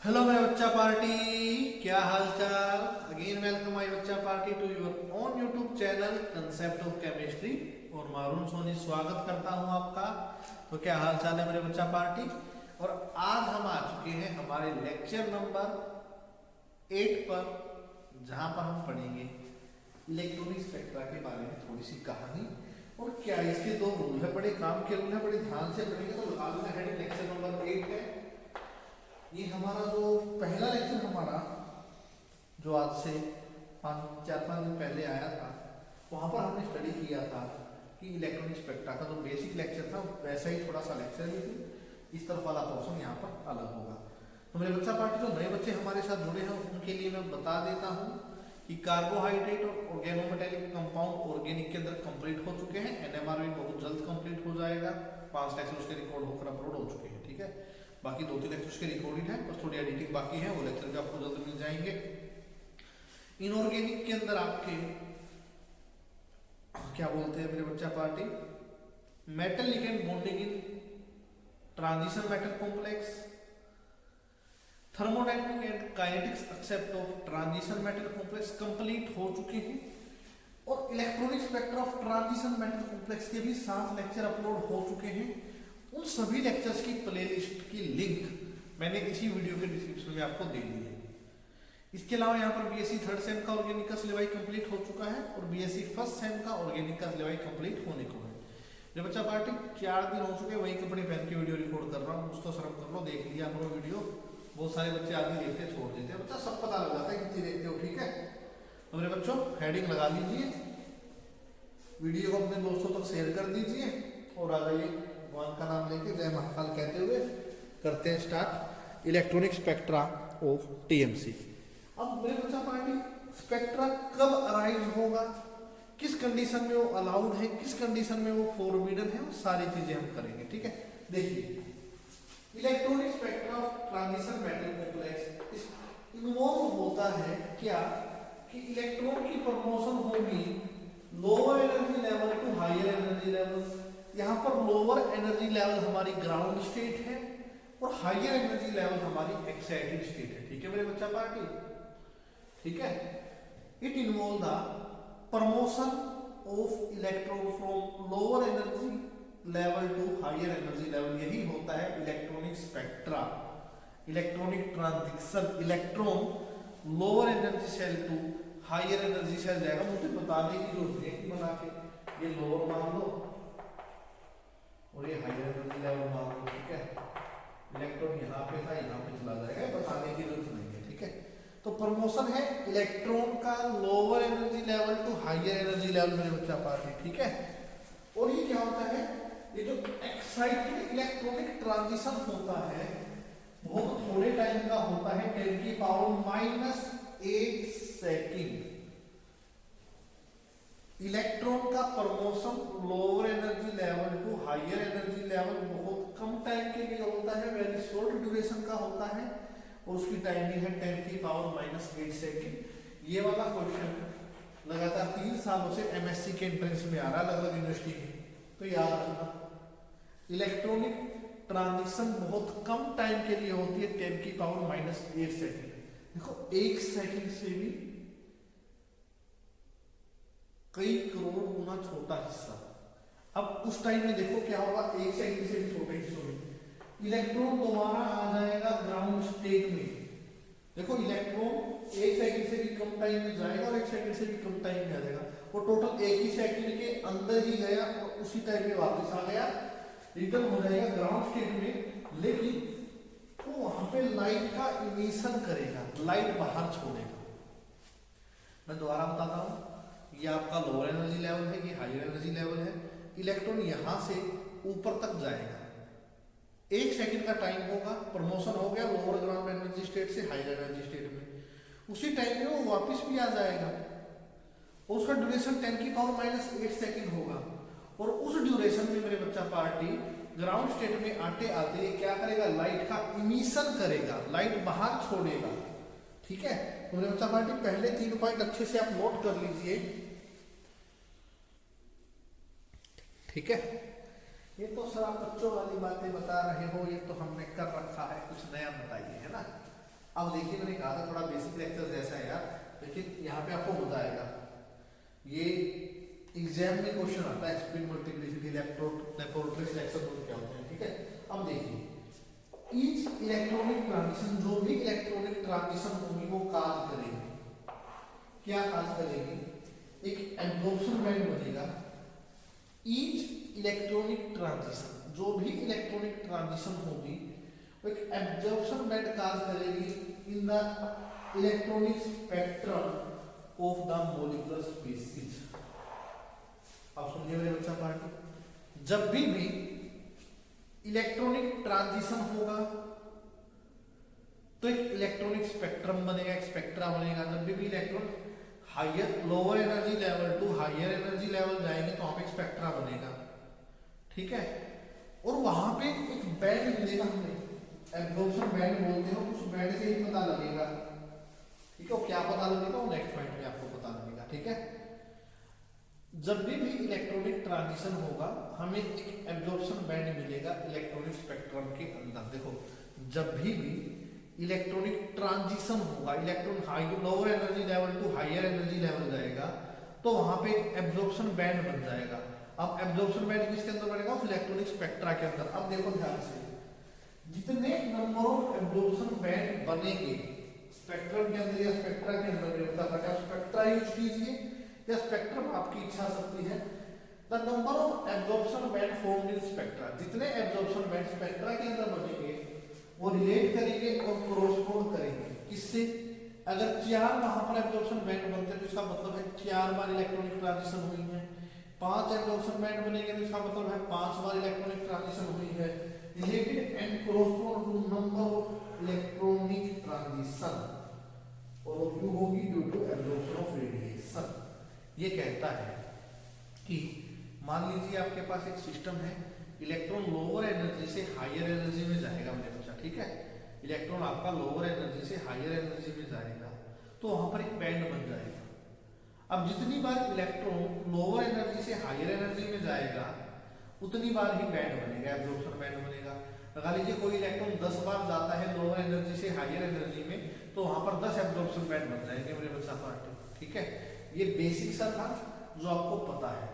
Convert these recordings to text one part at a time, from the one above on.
Hello मेरा बच्चा party, क्या हाल चाल। अगेन वेलकम माय बच्चा party to your own YouTube channel concept of chemistry. और मारून सोनी स्वागत करता हूं आपका। तो क्या हाल चाल है मेरे बच्चा पार्टी। और आज हम आ चुके हैं हमारे लेक्चर नंबर 8 पर, जहां पर हम पढ़ेंगे इलेक्ट्रॉनिक स्पेक्ट्रा के बारे में थोड़ी सी कहानी। और क्या इसके दो रूल है, बड़े काम के रूल है, बड़े ध्यान से पढ़ेंगे तो लगा देना हेडिंग लेक्चर नंबर 8 है। ये हमारा जो पहला लेक्चर हमारा जो आज से 4-5 दिन पहले आया था, वहाँ पर हमने स्टडी किया था कि इलेक्ट्रॉनिक स्पेक्ट्रा का जो बेसिक लेक्चर था वैसा ही थोड़ा सा लेक्चर भी थी। इस तरफ वाला पोर्शन यहाँ पर अलग होगा। तो मेरे बच्चा पार्टी जो नए बच्चे हमारे साथ जुड़े हैं उनके लिए मैं बता देता हूँ कि कार्बोहाइड्रेट और ऑर्गेनोमेटेलिक कंपाउंड ऑर्गेनिक के अंदर कंप्लीट हो चुके हैं। एनएमआर भी बहुत जल्द कंप्लीट हो जाएगा। 5 लेक्चर उसके रिकॉर्ड होकर अपलोड हो चुके हैं, ठीक है। बाकी 2-3 लेक्चर्स के रिकॉर्डेड है, बस थोड़ी एडिटिंग बाकी है, वो लेक्चर भी आपको जल्द मिल जाएंगे। इनऑर्गेनिक के अंदर आपके क्या बोलते हैं मेरे बच्चा party, metal ligand bonding in transition metal complex, thermodynamic and kinetics except of transition metal complex complete हो चुके हैं। और electronic spectra of transition metal complex के भी 7 लेक्चर अपलोड हो चुके हैं। उन सभी लेक्चर्स की प्लेलिस्ट की लिंक मैंने इसी वीडियो के डिस्क्रिप्शन में आपको दे दी है। इसके अलावा यहाँ पर बीएससी 3rd सेम का ऑर्गेनिक का सिलेबस कंप्लीट हो चुका है और बीएससी 1st सेम का ऑर्गेनिक का सिलेबस कंप्लीट होने को है। जो बच्चा पार्टी 4 दिन हो चुके, वही कपड़े पहन के वीडियो रिकॉर्ड कर रहा हूँ, कुछ तो शर्म कर लो, देख लिया करो वीडियो। बहुत सारे बच्चे आदमी देखते छोड़ देते हैं, बच्चा सब पता लग जाता है कितनी देखते हो, ठीक है। तो मेरे बच्चों हेडिंग लगा लीजिए, वीडियो को अपने दोस्तों तक शेयर कर दीजिए और आ जाइए भगवान का नाम लेके जय महाकाल कहते हुए करते हैं start electronic spectra of TMC. अब मेरे बच्चा पार्टी स्पेक्ट्रा कब अराइज होगा, किस कंडीशन में वो अलाउड है, किस कंडीशन में वो फॉरबिडन है, वो सारी चीजें हम करेंगे, ठीक है। देखिए electronic spectra of transition metal complex involve होता है क्या कि इलेक्ट्रॉन की प्रमोशन होगी lower energy level to higher energy level. यहाँ पर लोअर एनर्जी लेवल हमारी ग्राउंड स्टेट है और हायर एनर्जी लेवल हमारी एक्साइटेड स्टेट है, ठीक है मेरे बच्चा पार्टी, ठीक है। It involve the promotion of electron from lower energy level to higher energy level. यही होता है electronic spectra, electronic transition. Electron lower energy shell to higher energy shell जाएगा। मुझे बताने की जरूरत है बना के, ये लोअर मान लो और ये हायर एनर्जी लेवल मान लो, ठीक है। इलेक्ट्रॉन यहाँ पे था, यहाँ पे चला जाएगा, बताने की जरूरत नहीं है, ठीक है। तो प्रमोशन है इलेक्ट्रॉन का lower energy level to higher energy level मेरे बच्चा पार्टी, ठीक है। और ये क्या होता है, ये जो एक्साइटेड इलेक्ट्रॉनिक ट्रांजिशन होता है बहुत थोड़े टाइम का होता है, 10⁻⁸ सेकेंड। इलेक्ट्रॉन का promotion lower energy level to higher energy level बहुत कम टाइम के लिए होता है, वेरी शॉर्ट ड्यूरेशन का होता है और उसकी टाइमिंग है 10⁻⁸ सेकेंड। ये वाला क्वेश्चन लगातार 3 सालों से एमएससी के एंट्रेंस में आ रहा है लगभग यूनिवर्सिटी के। तो याद रखना इलेक्ट्रॉनिक ट्रांजिशन बहुत कम टाइम के लिए होती है, 10⁻⁸ सेकेंड। देखो 1 सेकेंड से भी कई करोड़ गुना छोटा हिस्सा। अब उस टाइम में देखो क्या होगा, 1 सेकंड से भी छोटे हिस्सों में इलेक्ट्रॉन दोबारा आ जाएगा ग्राउंड स्टेट में। देखो इलेक्ट्रॉन 1 सेकंड से भी कम टाइम में जाएगा और 1 सेकंड से भी कम टाइम में आ जाएगा। वो टोटल 1 ही सेकंड के अंदर ही गया और उसी टाइम में वापस आ गया, रिटर्न हो जाएगा ग्राउंड स्टेट में। लेकिन वो वहां पे लाइट का इमिशन करेगा, लाइट बाहर छोड़ेगा। मैं दोबारा बताता हूँ, ये आपका लोअर एनर्जी लेवल है, ये हायर एनर्जी लेवल है। इलेक्ट्रॉन यहां से ऊपर तक जाएगा, 1 सेकंड का टाइम होगा, प्रमोशन हो गया लोअर ग्राउंड एनर्जी स्टेट से हायर एनर्जी स्टेट में। उसी टाइम में वो वापस भी आ जाएगा और उसका ड्यूरेशन 10⁻⁸ सेकंड होगा। और उस ड्यूरेशन में मेरे बच्चा पार्टी ग्राउंड स्टेट में आते आते ये क्या करेगा, लाइट का इमिशन करेगा, लाइट बाहर छोड़ेगा, ठीक है। तो मेरे बच्चा पार्टी पहले 3 पॉइंट अच्छे से आप नोट कर लीजिए, ठीक है। ये तो सर आप बच्चों वाली बातें बता रहे हो, ये तो हमने कर रखा है, कुछ नया बताइए, है ना। अब देखिए मैंने कहा था थोड़ा बेसिक लेक्चर जैसा है यार, लेकिन यहाँ पे आपको मजा आएगा। ये एग्जाम में क्वेश्चन आता है spin multiplicity laboratory selection rule क्या होते हैं, ठीक है। अब देखिए ईच इलेक्ट्रॉनिक ट्रांजिशन, जो भी इलेक्ट्रॉनिक ट्रांजिशन होगी वो कार्य करेगी, क्या कार्य करेगी, एक एब्जॉर्प्शन बैंड बनेगा। ईच इलेक्ट्रॉनिक ट्रांजिशन, जो भी इलेक्ट्रॉनिक ट्रांजिशन होगी वो एक एब्जॉर्प्शन बैंड कार्य करेगी in the electronic spectrum of the molecular species. आप सुनिए मेरे बच्चा पार्टी, जब भी इलेक्ट्रॉनिक ट्रांजिशन होगा तो एक इलेक्ट्रॉनिक स्पेक्ट्रम बनेगा, एक स्पेक्ट्रा बनेगा। जब भी electron higher lower energy level to higher energy level जाएंगे तो वहां पे एक स्पेक्ट्रा बनेगा, ठीक है। और वहां पे एक बैंड मिलेगा, हमें एब्जॉर्प्शन बैंड बोलते हैं, उस बैंड से ही पता लगेगा, ठीक है। और क्या पता लगेगा वो नेक्स्ट पॉइंट में आपको पता लगेगा, ठीक है। जब भी इलेक्ट्रॉनिक ट्रांजिशन होगा हमें एक एब्जॉर्प्शन बैंड मिलेगा इलेक्ट्रॉनिक स्पेक्ट्रम के अंदर। देखो जब भी इलेक्ट्रॉनिक ट्रांजिशन होगा, electron high lower energy level to higher energy level जाएगा तो वहां पे एक एब्जॉर्प्शन बैंड बन जाएगा। अब एब्जॉर्प्शन बैंड किसके अंदर बनेगा, उस इलेक्ट्रॉनिक स्पेक्ट्रा के अंदर। अब देखो ध्यान से, जितने नंबर ऑफ एब्जॉर्प्शन बैंड बनेंगे स्पेक्ट्रम के अंदर या स्पेक्ट्रा के अंदर, स्पेक्ट्रा यूज कीजिए या स्पेक्ट्रम आपकी इच्छा शक्ति है। The number of absorption band formed in spectra, जितने एब्जॉर्प्शन बैंड स्पेक्ट्रा के अंदर बनेंगे वो रिलेट करेंगे और कोरोस्पोंड करेंगे किससे। अगर 4 वहां पर एब्जॉर्प्शन बैंड बनते हैं तो इसका मतलब है 4 बार इलेक्ट्रॉनिक ट्रांजिशन हुई है। 5 एब्जॉर्प्शन बैंड बनेंगे तो इसका मतलब है 5 बार इलेक्ट्रॉनिक ट्रांजिशन हुई है। Related and correspond to number of electronic transition, और वो क्यों होगी, due to absorption of radiation. ये कहता है कि मान लीजिए आपके पास एक सिस्टम है, इलेक्ट्रॉन लोअर एनर्जी से हायर एनर्जी में जाएगा मेरे बच्चा, ठीक है। इलेक्ट्रॉन आपका लोअर एनर्जी से हायर एनर्जी में जाएगा तो वहां पर एक बैंड बन जाएगा। अब जितनी बार इलेक्ट्रॉन लोअर एनर्जी से हायर एनर्जी में जाएगा उतनी बार ही बैंड बनेगा, एब्जॉर्प्शन बैंड बनेगा। लगा लीजिए कोई इलेक्ट्रॉन 10 बार जाता है लोअर एनर्जी से हायर एनर्जी में तो वहां पर 10 एब्जॉर्प्शन बैंड बन जाएंगे मेरे बच्चा पार्टी, ठीक है। ये बेसिक सा था जो आपको पता है,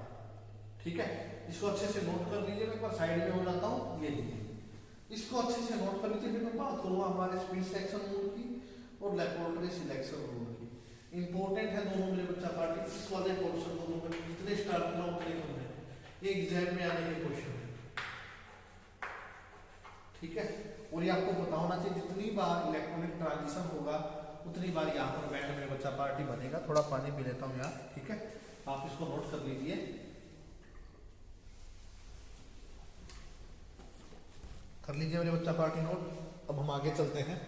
ठीक है। इसको अच्छे से नोट कर लीजिए, मैं एक बार साइड में हो जाता हूँ, ये लीजिए इसको अच्छे से नोट कर लीजिए। फिर मैं बात करूंगा हमारे स्पीड सिलेक्शन रूल की और लेबोरेटरी सिलेक्शन रूल की। इंपॉर्टेंट है दोनों मेरे बच्चा पार्टी, इस वाले क्वेश्चन को दोनों जितने स्टार्ट करो उतने कम है, ये एग्जाम में आने के क्वेश्चन है, ठीक है। और ये आपको पता होना चाहिए जितनी बार इलेक्ट्रॉनिक ट्रांजिशन होगा उतनी बार यहाँ पर बैंड मेरे बच्चा पार्टी बनेगा। थोड़ा पानी पी लेता हूँ यार, ठीक है। आप इसको नोट कर लीजिए। कर लीजिए मेरे बच्चा पार्टी नोट। अब हम आगे चलते हैं।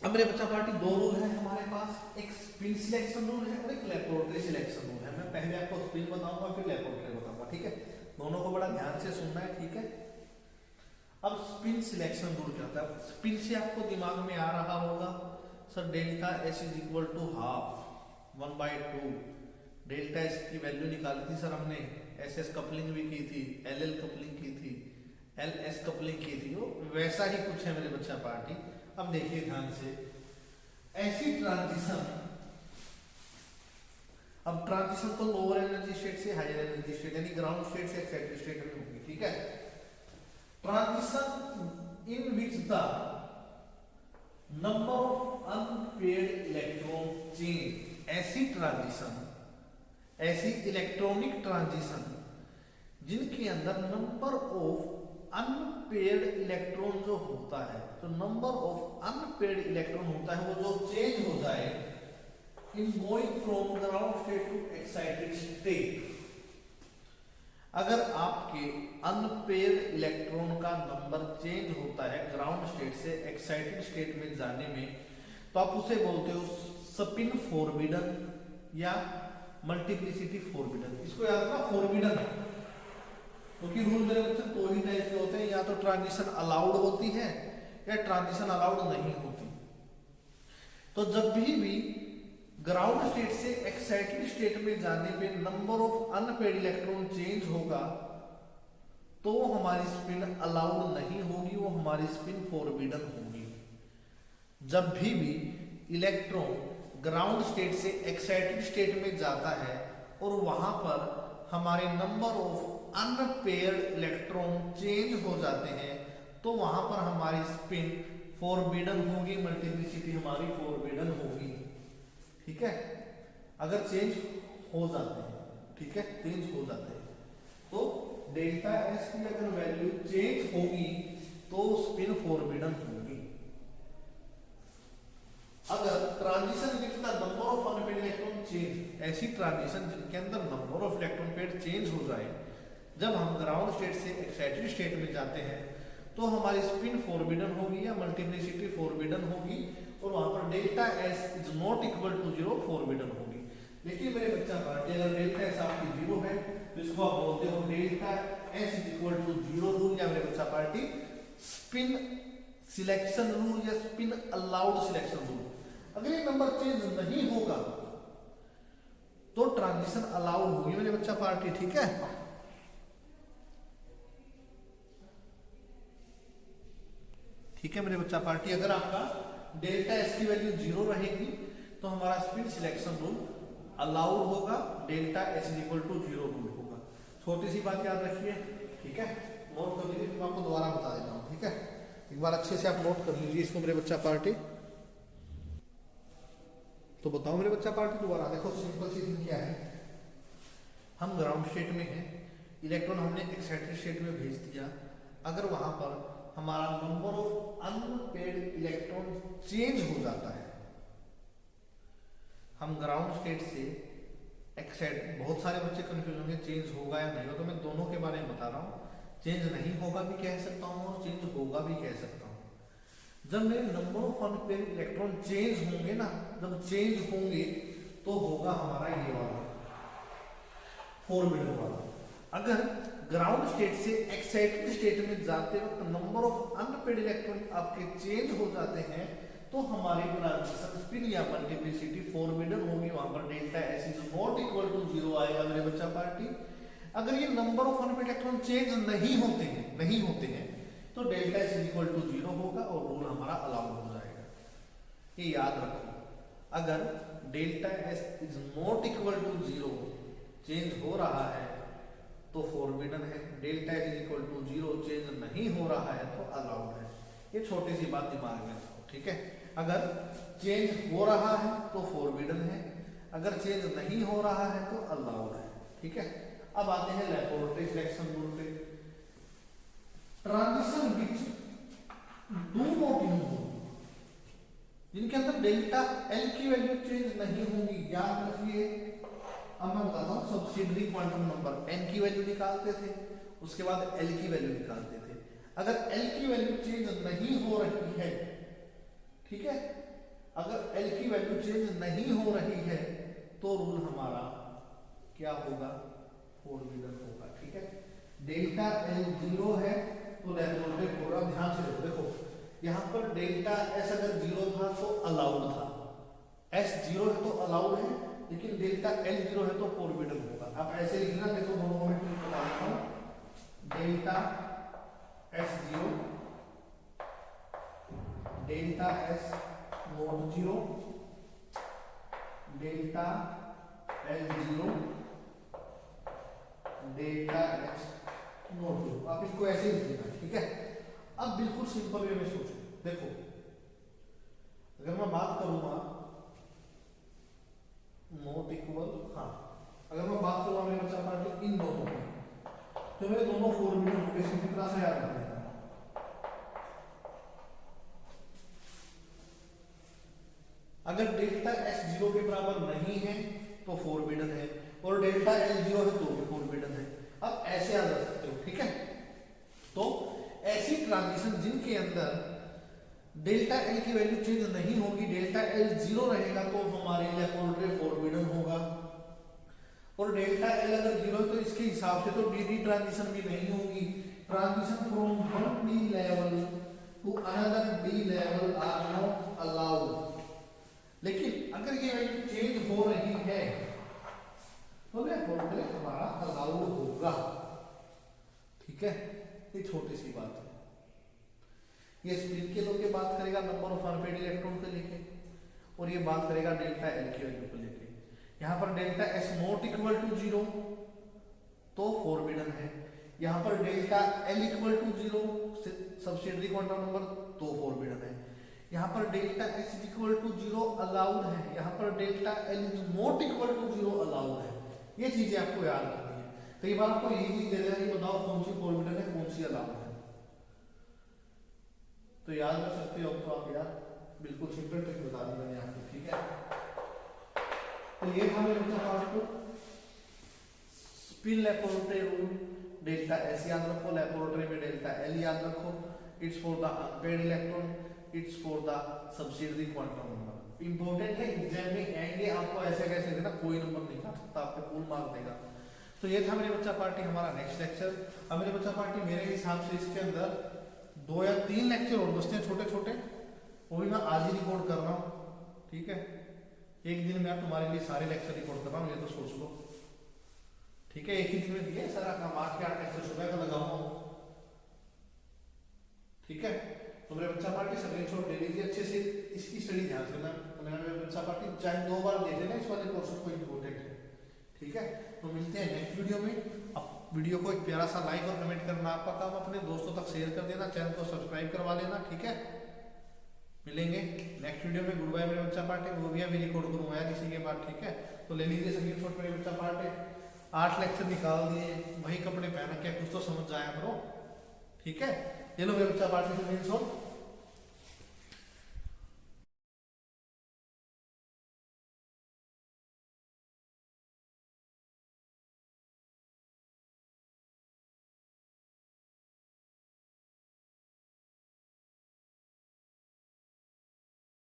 अब मेरे बच्चा पार्टी 2 रूल है हमारे पास, एक स्पिन सिलेक्शन रूल है और एक लेबोरेटरी सिलेक्शन रूल है। मैं पहले आपको स्पिन बताऊंगा फिर लेबोरेटरी बताऊंगा, ठीक है। दोनों को बड़ा ध्यान से सुनना है, ठीक है। अब स्पिन सिलेक्शन रूल क्या होता है, स्पिन से आपको दिमाग में आ रहा होगा sir delta S is equal to half 1/2। Delta S की वैल्यू निकाली थी सर हमने, एस एस कपलिंग भी की थी, एल एल कपलिंग की थी, एल एस कपलिंग की थी, वो वैसा ही कुछ है मेरे बच्चा पार्टी। अब देखिए ध्यान से, ऐसी ट्रांजिशन, अब ट्रांजिशन तो लोअर एनर्जी स्टेट से हायर एनर्जी स्टेट यानी ग्राउंड स्टेट से एक्साइटेड स्टेट में होगी, ठीक है। Transition in which the number of unpaired electron change, ऐसी ट्रांजिशन, ऐसी इलेक्ट्रॉनिक ट्रांजिशन जिनके अंदर नंबर ऑफ अनपेयर्ड इलेक्ट्रॉन जो होता है, तो नंबर ऑफ अनपेयर्ड इलेक्ट्रॉन होता है वो जो चेंज हो जाए in going from ground state to excited state. अगर आपके अनपेयर्ड इलेक्ट्रॉन का नंबर चेंज होता है ग्राउंड स्टेट से एक्साइटेड स्टेट में जाने में तो आप उसे बोलते हो स्पिन फॉरबिडन या मल्टीप्लिसिटी फॉरबिडन। इसको याद रखना फॉरबिडन, क्योंकि रूल मेरे बच्चे 2 ही टाइप के होते हैं, या तो ट्रांजिशन अलाउड होती है या ट्रांजिशन अलाउड नहीं होती। तो जब भी ग्राउंड स्टेट से एक्साइटेड स्टेट में जाने पे number of unpaired electron change होगा तो हमारी स्पिन अलाउड नहीं होगी, वो हमारी स्पिन फॉरबिडन होगी। जब भी इलेक्ट्रॉन ग्राउंड स्टेट से एक्साइटेड स्टेट में जाता है और वहां पर हमारे number of unpaired electron change हो जाते हैं, तो वहां पर हमारी स्पिन फॉरबिडन होगी, मल्टीप्लिसिटी हमारी फॉरबिडन होगी। ठीक है, अगर चेंज हो जाते हैं, ठीक है, चेंज हो जाते हैं, तो डेल्टा एस की अगर वैल्यू चेंज होगी तो स्पिन फॉरबिडन होगी। अगर transition with the number of unpaired electron change, ऐसी ट्रांजिशन जिनके अंदर number of electron pair change हो जाए, जब हम ग्राउंड स्टेट से एक्साइटेड स्टेट में जाते हैं, तो हमारी स्पिन फॉरबिडन होगी या मल्टीप्लिसिटी फॉरबिडन होगी, और वहां पर delta S is not equal to 0 forbidden होगी। लेकिन मेरे बच्चा पार्टी, अगर डेल्टा एस आपकी 0 है तो इसको आप बोलते हो delta S is equal to 0 rule, या मेरे बच्चा पार्टी स्पिन सिलेक्शन रूल या स्पिन अलाउड सिलेक्शन रूल। अगर ये नंबर चेंज नहीं होगा तो ट्रांजिशन अलाउड होगी मेरे बच्चा पार्टी। ठीक है, ठीक है मेरे बच्चा पार्टी, अगर आपका डेल्टा एस की वैल्यू 0 रहेगी तो हमारा स्पिन सिलेक्शन रूल अलाउड होगा, delta S is equal to 0 rule होगा। छोटी सी बात याद रखिए, ठीक है, नोट कर लीजिए, मैं आपको दोबारा बता देता हूँ। ठीक है, एक बार अच्छे से आप नोट कर लीजिए इसको मेरे बच्चा पार्टी। तो बताओ मेरे बच्चा पार्टी दोबारा, देखो सिंपल सी थिंग क्या है, हम ग्राउंड स्टेट में हैं, इलेक्ट्रॉन हमने एक्साइटेड स्टेट में भेज दिया, अगर वहां पर हमारा number of unpaired electron change हो जाता है, हम ग्राउंड स्टेट से एक्साइट, बहुत सारे बच्चे कंफ्यूज होंगे चेंज होगा या नहीं होगा, तो मैं दोनों के बारे में बता रहा हूँ। चेंज नहीं होगा भी कह सकता हूँ और चेंज होगा भी कह सकता हूँ। जब मेरे number of unpaired electron change होंगे ना, जब चेंज होंगे तो होगा हमारा ये वाला फॉरबिडन वाला। अगर ग्राउंड स्टेट से एक्साइटेड स्टेट में जाते वक्त नंबर ऑफ अनपेयर्ड इलेक्ट्रॉन आपके चेंज हो जाते हैं, तो हमारी ट्रांजिशन स्पिन या मल्टीप्लिसिटी फॉरबिडन होगी, वहां पर delta S is not equal to 0 आएगा मेरे बच्चा पार्टी। अगर ये number of unpaired electron change नहीं होते हैं तो delta S is equal to 0 होगा और रूल हमारा अलाउड हो जाएगा। ये याद रखो, अगर delta S is not equal to 0 change हो रहा है तो फॉरबिडन है, delta S is equal to 0 change नहीं हो रहा है तो अलाउड है। ये छोटी सी बात दिमाग में रखो। ठीक है, अगर चेंज हो रहा है तो फॉरबिडन है, अगर चेंज नहीं हो रहा है तो अलाउड है। ठीक है, अब आते हैं लैबोरेटरी सिलेक्शन रूल पे। Transition which do not involve, जिनके अंदर डेल्टा एल की वैल्यू चेंज नहीं होगी, याद रखिए। अब मैं बताता हूँ, सब्सिडरी क्वांटम नंबर एन की वैल्यू निकालते थे, उसके बाद एल की वैल्यू निकालते थे। अगर एल की वैल्यू चेंज नहीं हो रही है, ठीक है, अगर एल की वैल्यू चेंज नहीं हो रही है तो रूल हमारा क्या होगा, फॉरबिडन होगा। ठीक है, डेल्टा एल 0 है तो लैबोरेटरी प्रोग्राम ध्यान से देखो, यहाँ पर डेल्टा एस अगर 0 था तो अलाउड था, एस 0 है तो अलाउड है, लेकिन डेल्टा एल 0 है तो फॉरबिडन होगा। आप ऐसे लिखना, देखो दोनों में बता देता हूँ, delta S 0, delta S not 0, delta L 0, delta H not 0। आप इसको ऐसे ही लिखना। ठीक है, अब बिल्कुल सिंपल वे में सोचो, देखो अगर मैं बात करूंगा नॉट इक्वल, हाँ अगर मैं बात करूंगा मेरे बच्चा पार्टी इन दोनों में, तो मेरे दोनों फॉरबिडन होंगे। सिंपल तरह से याद रखना, अगर डेल्टा एस 0 के बराबर नहीं है तो फॉरबिडन है, और डेल्टा एल 0 है तो भी फॉरबिडन है। अब ऐसे याद रख सकते हो। ठीक है, तो ऐसी ट्रांजिशन जिनके अंदर डेल्टा एल की वैल्यू चेंज नहीं होगी, डेल्टा एल 0 रहेगा तो हमारे लैबोरेटरी फॉरबिडन होगा, और डेल्टा एल अगर 0 तो इसके हिसाब से तो डी ट्रांजिशन भी नहीं होगी। Transition from one D level to another D level are not allowed. लेकिन अगर ये वैल्यू चेंज हो रही है तो लैबोरेटरी हमारा अलाउड होगा। ठीक ठीक है, ये छोटी सी बात है। ये स्पिन के लॉ की बात करेगा नंबर ऑफ अनपेड इलेक्ट्रॉन को लेके, और ये बात करेगा डेल्टा एल की वैल्यू को लेके। यहाँ पर delta S not equal to 0 तो फॉरबिडन है, यहाँ पर delta L equal to 0 subsidiary quantum number तो फॉरबिडन है, यहाँ पर delta S equal to 0 allowed है, यहाँ पर delta L is not equal to 0 allowed है। ये चीजें आपको याद रखनी है। कई बार आपको यही चीज दे देगा कि बताओ कौन सी फॉरबिडन है कौन सी अलाउड है, तो याद रख सकते हो तो आप यार, बिल्कुल सिंपल ट्रिक बता दी मैंने आपको, ठीक है। तो ये था मेरे बच्चा आपको spin laboratory rule, delta S याद रखो, लेबोरेटरी में डेल्टा एल याद रखो, it's for the unpaired electron, it's for the subsidiary quantum number. Important है, एग्जाम में आएंगे आपको ऐसे कैसे देना, कोई नंबर नहीं काट सकता, आपको फुल मार्क देगा। तो ये था मेरे बच्चा पार्टी हमारा नेक्स्ट लेक्चर। अब मेरे बच्चा पार्टी मेरे हिसाब से इसके अंदर 2 या 3 लेक्चर और बचते हैं छोटे छोटे, वो भी मैं आज ही रिकॉर्ड कर रहा हूँ, ठीक है। एक दिन में तुम्हारे लिए सारे लेक्चर रिकॉर्ड कर रहा हूँ, ये तो सोच लो, ठीक है। एक ही दिन में दिया सारा काम, 8 के 8 लेक्चर सुबह का लगाऊंगा, ठीक है। तो मेरे बच्चा पार्टी स्क्रीनशॉट ले लीजिए अच्छे से, इसकी स्टडी ध्यान से ना मेरे बच्चा पार्टी चाहे 2 बार देख लेना, इस वाले पोर्शन को इंपॉर्टेंट है, ठीक है। तो मिलते हैं नेक्स्ट वीडियो में। अब वीडियो को एक प्यारा सा लाइक और कमेंट करना आपका काम, अपने दोस्तों तक शेयर कर देना, चैनल को सब्सक्राइब करवा लेना, ठीक है। मिलेंगे नेक्स्ट वीडियो में, गुड बाय मेरे बच्चा पार्टी। वो भी अभी रिकॉर्ड करूंगा यार इसी के बाद, ठीक है। तो ले लीजिए स्क्रीनशॉट मेरे बच्चा पार्टी, 8 लेक्चर निकाल दिए, वही कपड़े पहन के कुछ तो समझ जाया करो, ठीक है। ये लो मेरे बच्चा पार्टी स्क्रीनशॉट।